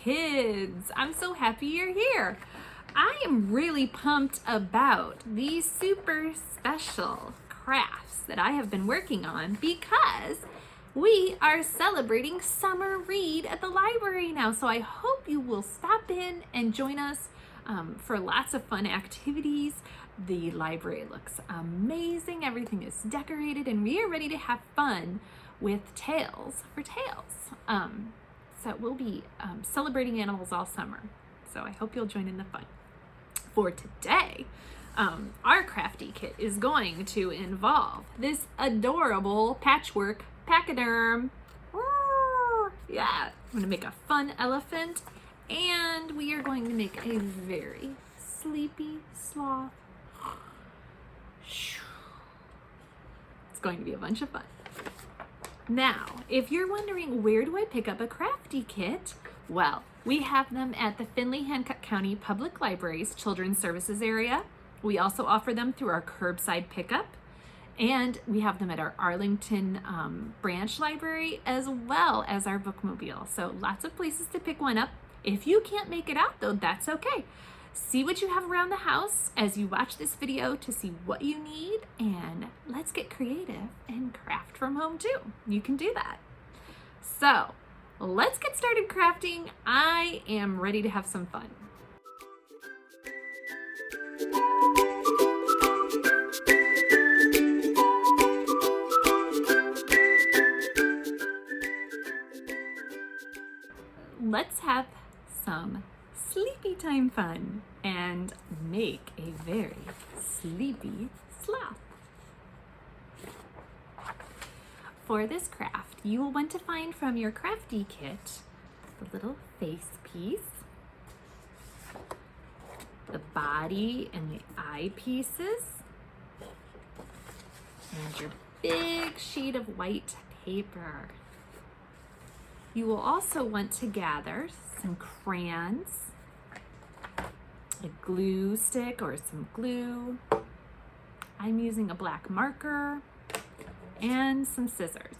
kids. I'm so happy you're here. I am really pumped about these super special crafts that I have been working on because we are celebrating summer read at the library now. So I hope you will stop in and join us for lots of fun activities. The library looks amazing. Everything is decorated and we are ready to have fun with Tales for Tales. So we'll be celebrating animals all summer. So I hope you'll join in the fun. For today, our crafty kit is going to involve this adorable patchwork pachyderm. Yeah, I'm gonna make a fun elephant and we are going to make a very sleepy sloth. It's going to be a bunch of fun. Now, if you're wondering where do I pick up a crafty kit, well, we have them at the Findlay, Hancock County Public Library's Children's Services area. We also offer them through our Curbside Pickup, and we have them at our Arlington Branch library as well as our Bookmobile. So lots of places to pick one up. If you can't make it out though, that's okay. See what you have around the house as you watch this video to see what you need, and let's get creative and craft from home too. You can do that. So let's get started crafting. I am ready to have some fun. Let's have some sleepy time fun and make a very sleepy sloth. For this craft, you will want to find from your crafty kit the little face piece, the body and the eye pieces, and your big sheet of white paper. You will also want to gather some crayons, a glue stick or some glue. I'm using a black marker and some scissors.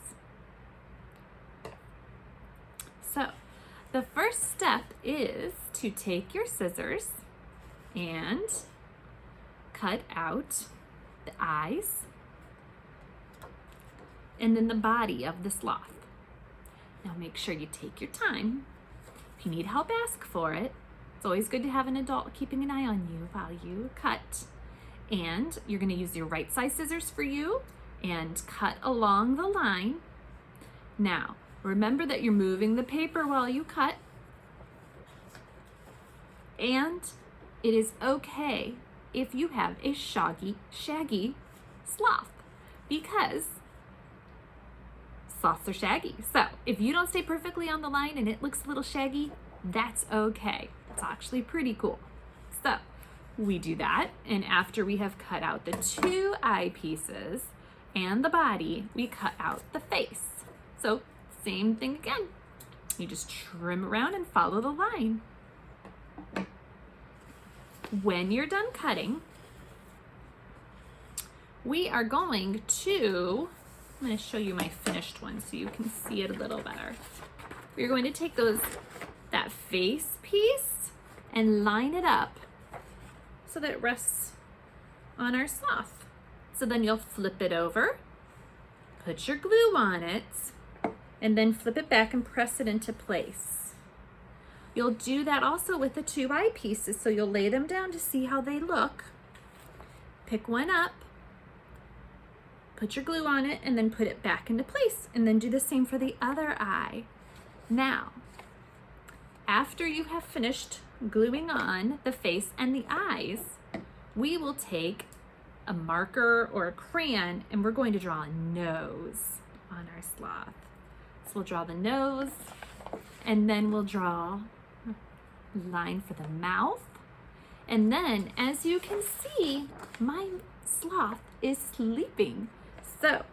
So the first step is to take your scissors and cut out the eyes and then the body of the sloth. Now make sure you take your time. If you need help, ask for it. It's always good to have an adult keeping an eye on you while you cut. And you're going to use your right size scissors for you and cut along the line. Now, remember that you're moving the paper while you cut. And it is okay if you have a shaggy sloth, because sloths are shaggy. So if you don't stay perfectly on the line and it looks a little shaggy, that's okay. It's actually pretty cool. So we do that, and after we have cut out the two eye pieces and the body, we cut out the face. So same thing again. You just trim around and follow the line. When you're done cutting, we are going to, I'm going to show you my finished one so you can see it a little better. We're going to take that face piece and line it up so that it rests on our sloth. So then you'll flip it over, put your glue on it, and then flip it back and press it into place. You'll do that also with the two eye pieces, so you'll lay them down to see how they look. Pick one up, put your glue on it, and then put it back into place, and then do the same for the other eye. Now, after you have finished gluing on the face and the eyes, we will take a marker or a crayon and we're going to draw a nose on our sloth. So we'll draw the nose, and then we'll draw a line for the mouth. And then, as you can see, my sloth is sleeping. So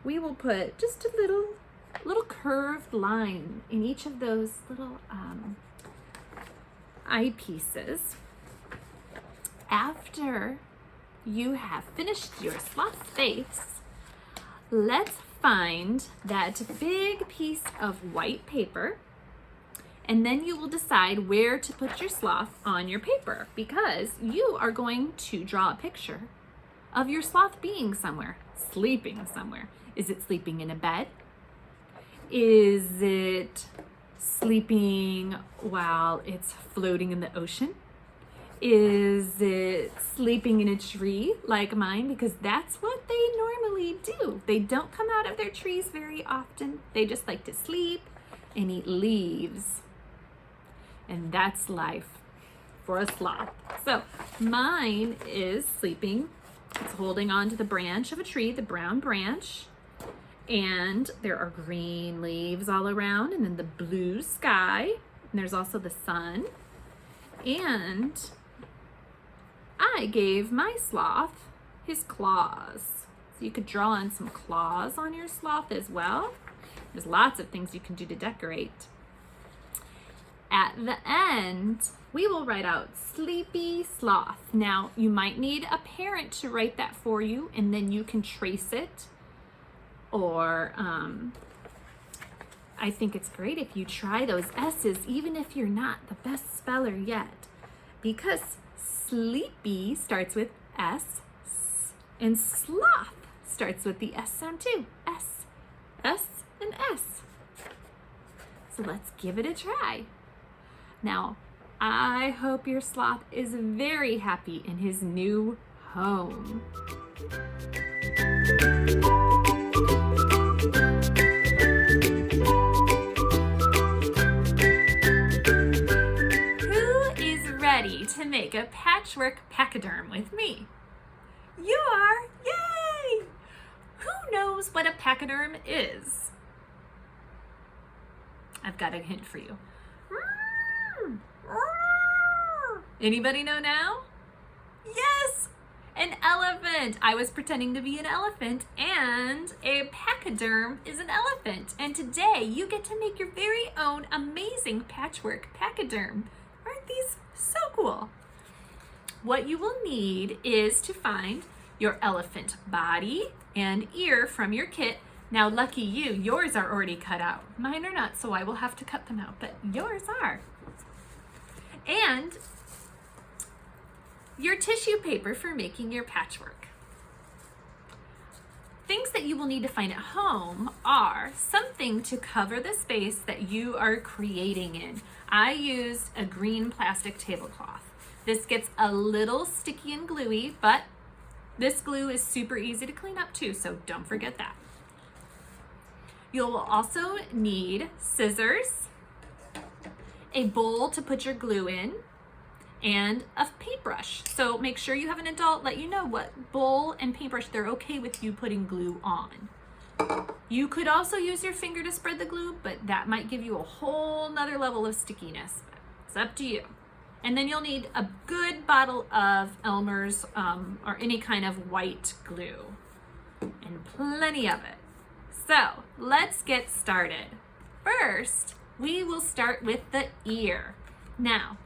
we will put just a little curved line in each of those little eye pieces. After you have finished your sloth face, let's find that big piece of white paper And then you will decide where to put your sloth on your paper, because you are going to draw a picture of your sloth being somewhere, sleeping somewhere. Is it sleeping in a bed? Is it sleeping while it's floating in the ocean? Is it sleeping in a tree like mine? Because that's what they normally do. They don't come out of their trees very often. They just like to sleep and eat leaves. And that's life for a sloth. So mine is sleeping. It's holding on to the branch of a tree, the brown branch. And there are green leaves all around, and then the blue sky. And there's also the sun. And I gave my sloth his claws. So you could draw on some claws on your sloth as well. There's lots of things you can do to decorate. At the end, we will write out Sleepy Sloth. Now, you might need a parent to write that for you, and then you can trace it. Or I think it's great if you try those S's, even if you're not the best speller yet, because sleepy starts with S, and sloth starts with the S sound too. S, and S. So let's give it a try. Now, I hope your sloth is very happy in his new home. To make a patchwork pachyderm with me. You are! Yay! Who knows what a pachyderm is? I've got a hint for you. Anybody know now? Yes! An elephant! I was pretending to be an elephant, and a pachyderm is an elephant. And today you get to make your very own amazing patchwork pachyderm. Aren't these so cool? What you will need is to find your elephant body and ear from your kit. Now, lucky you, yours are already cut out. Mine are not, so I will have to cut them out, but yours are. And your tissue paper for making your patchwork. Things that you will need to find at home are something to cover the space that you are creating in. I used a green plastic tablecloth. This gets a little sticky and gluey, but this glue is super easy to clean up too, so don't forget that. You'll also need scissors, a bowl to put your glue in, and a paintbrush. So make sure you have an adult let you know what bowl and paintbrush they're okay with you putting glue on. You could also use your finger to spread the glue, but that might give you a whole nother level of stickiness. It's up to you. And then you'll need a good bottle of Elmer's or any kind of white glue, and plenty of it. So let's get started. First, we will start with the ear. Now,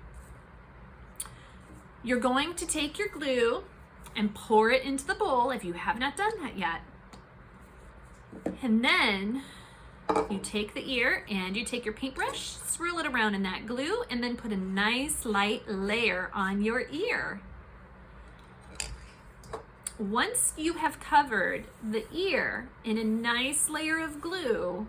you're going to take your glue and pour it into the bowl if you have not done that yet. And then you take the ear and you take your paintbrush, swirl it around in that glue, and then put a nice light layer on your ear. Once you have covered the ear in a nice layer of glue,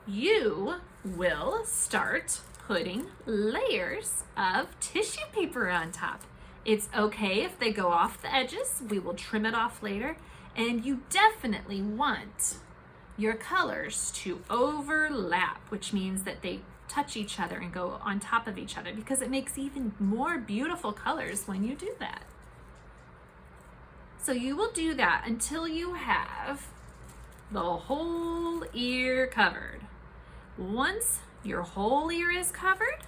you will start putting layers of tissue paper on top. It's okay if they go off the edges. We will trim it off later. And you definitely want your colors to overlap, which means that they touch each other and go on top of each other, because it makes even more beautiful colors when you do that. So you will do that until you have the whole ear covered. Once your whole ear is covered,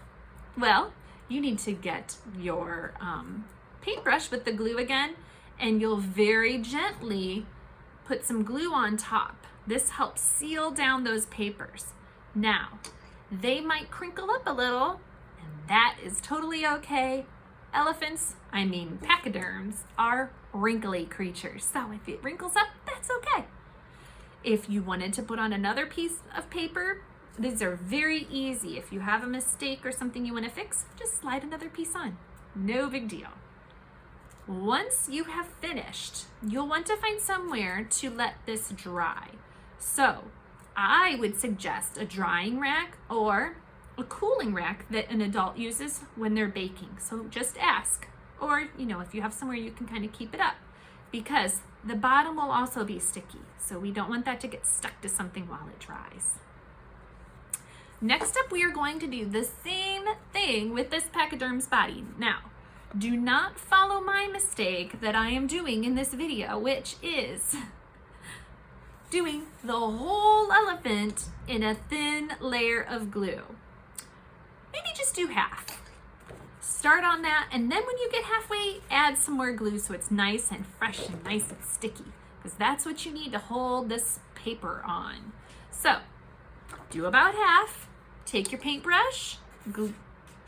well, you need to get your paintbrush with the glue again, and you'll very gently put some glue on top. This helps seal down those papers. Now, they might crinkle up a little, and that is totally okay. Elephants, I mean pachyderms, are wrinkly creatures. So if it wrinkles up, that's okay. If you wanted to put on another piece of paper, These are very easy. If you have a mistake or something you want to fix, just slide another piece on. No big deal. Once you have finished, you'll want to find somewhere to let this dry. So I would suggest a drying rack or a cooling rack that an adult uses when they're baking. So just ask. Or, if you have somewhere you can kind of keep it up, because the bottom will also be sticky. So we don't want that to get stuck to something while it dries. Next up, we are going to do the same thing with this pachyderm's body. Now, do not follow my mistake that I am doing in this video, which is doing the whole elephant in a thin layer of glue. Maybe just do half. Start on that, and then when you get halfway, add some more glue so it's nice and fresh and nice and sticky, because that's what you need to hold this paper on. So, do about half. Take your paintbrush, glue,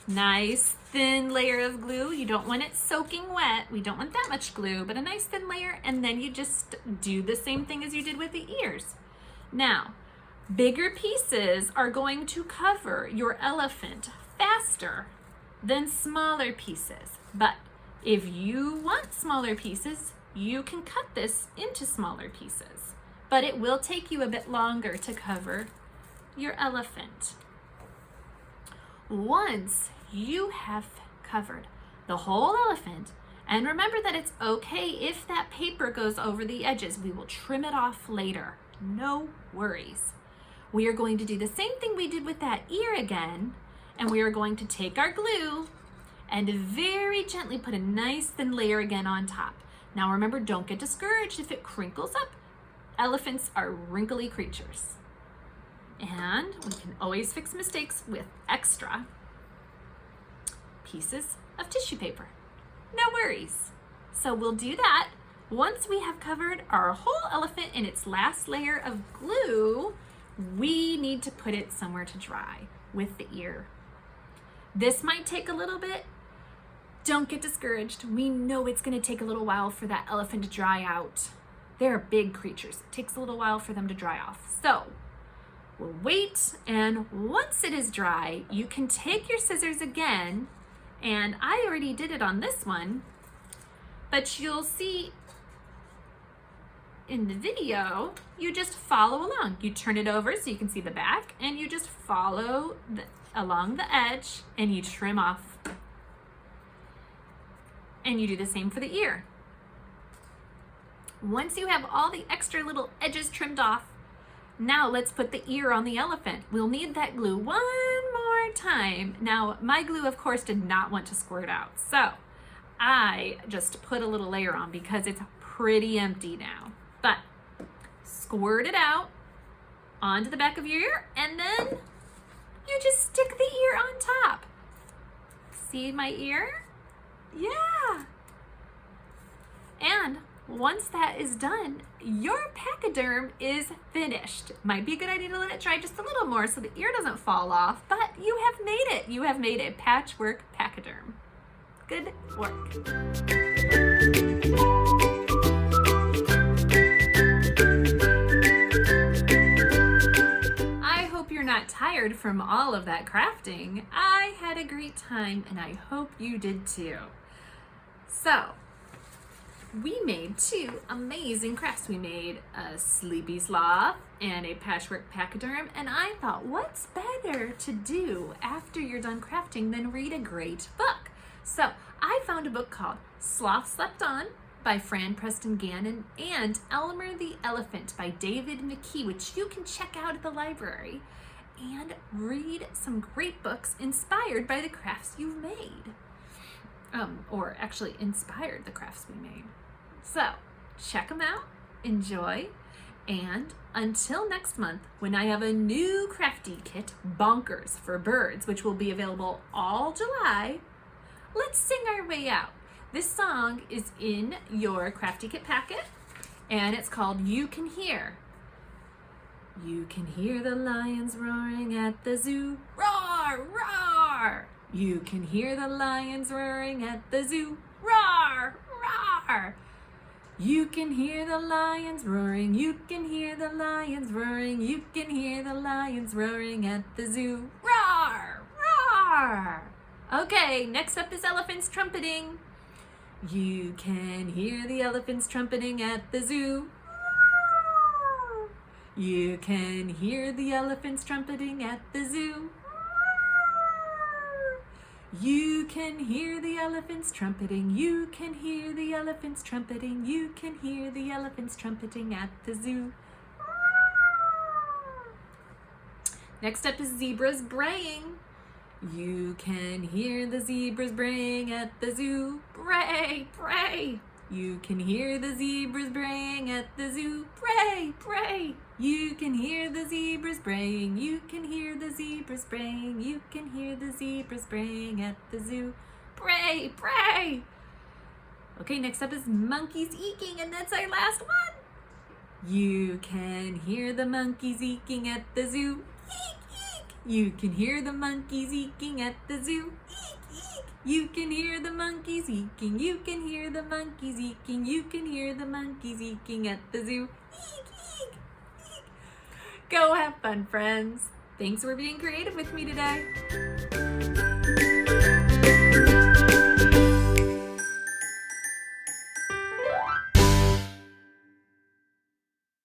nice thin layer of glue. You don't want it soaking wet. We don't want that much glue, but a nice thin layer, and then you just do the same thing as you did with the ears. Now, bigger pieces are going to cover your elephant faster than smaller pieces. But if you want smaller pieces, you can cut this into smaller pieces. But it will take you a bit longer to cover your elephant. Once you have covered the whole elephant, and remember that it's okay if that paper goes over the edges. We will trim it off later. No worries. We are going to do the same thing we did with that ear again, and we are going to take our glue and very gently put a nice thin layer again on top. Now remember, don't get discouraged if it crinkles up. Elephants are wrinkly creatures. And we can always fix mistakes with extra pieces of tissue paper. No worries. So we'll do that. Once we have covered our whole elephant in its last layer of glue, we need to put it somewhere to dry with the ear. This might take a little bit. Don't get discouraged. We know it's going to take a little while for that elephant to dry out. They're big creatures. It takes a little while for them to dry off. So we'll wait, and once it is dry, you can take your scissors again, and I already did it on this one, but you'll see in the video, you just follow along. You turn it over so you can see the back, and you just follow along the edge, and you trim off. And you do the same for the ear. Once you have all the extra little edges trimmed off, now let's put the ear on the elephant. We'll need that glue one more time. Now, my glue, of course, did not want to squirt out, so I just put a little layer on because it's pretty empty now. But squirt it out onto the back of your ear, and then you just stick the ear on top. See my ear? Yeah. And once that is done, your pachyderm is finished. Might be a good idea to let it dry just a little more so the ear doesn't fall off, but you have made it. You have made a patchwork pachyderm. Good work. I hope you're not tired from all of that crafting. I had a great time, and I hope you did too. So, we made two amazing crafts. We made a sleepy sloth and a patchwork pachyderm, and I thought, what's better to do after you're done crafting than read a great book? So I found a book called Sloth Slept On by Fran Preston Gannon and Elmer the Elephant by David McKee, which you can check out at the library and read some great books inspired by the crafts you've made. Or actually inspired the crafts we made. So check them out, enjoy, and until next month when I have a new Crafty Kit, Bonkers for Birds, which will be available all July, let's sing our way out. This song is in your Crafty Kit packet, and it's called You Can Hear. You can hear the lions roaring at the zoo. Roar, roar! You can hear the lions roaring at the zoo. Roar, roar! You can hear the lions roaring, you can hear the lions roaring, you can hear the lions roaring at the zoo. Roar! Roar! Okay, next up is elephants trumpeting. You can hear the elephants trumpeting at the zoo. You can hear the elephants trumpeting at the zoo. You can hear the elephants trumpeting. You can hear the elephants trumpeting. You can hear the elephants trumpeting at the zoo. Next up is zebras braying. You can hear the zebras braying at the zoo. Bray, bray. You can hear the zebras braying at the zoo. Bray, bray. You can hear the zebras braying. You can hear the zebras braying. You can hear the zebras braying at the zoo. Bray, bray. Okay, next up is monkeys eeking, and that's our last one. You can hear the monkeys eeking at the zoo. Eek, eek. You can hear the monkeys eeking at the zoo. Eek, eek. You can hear the monkeys eeking. You can hear the monkeys eeking. You can hear the monkeys eeking at the zoo. Eek, eek, eek. Go have fun, friends. Thanks for being creative with me today.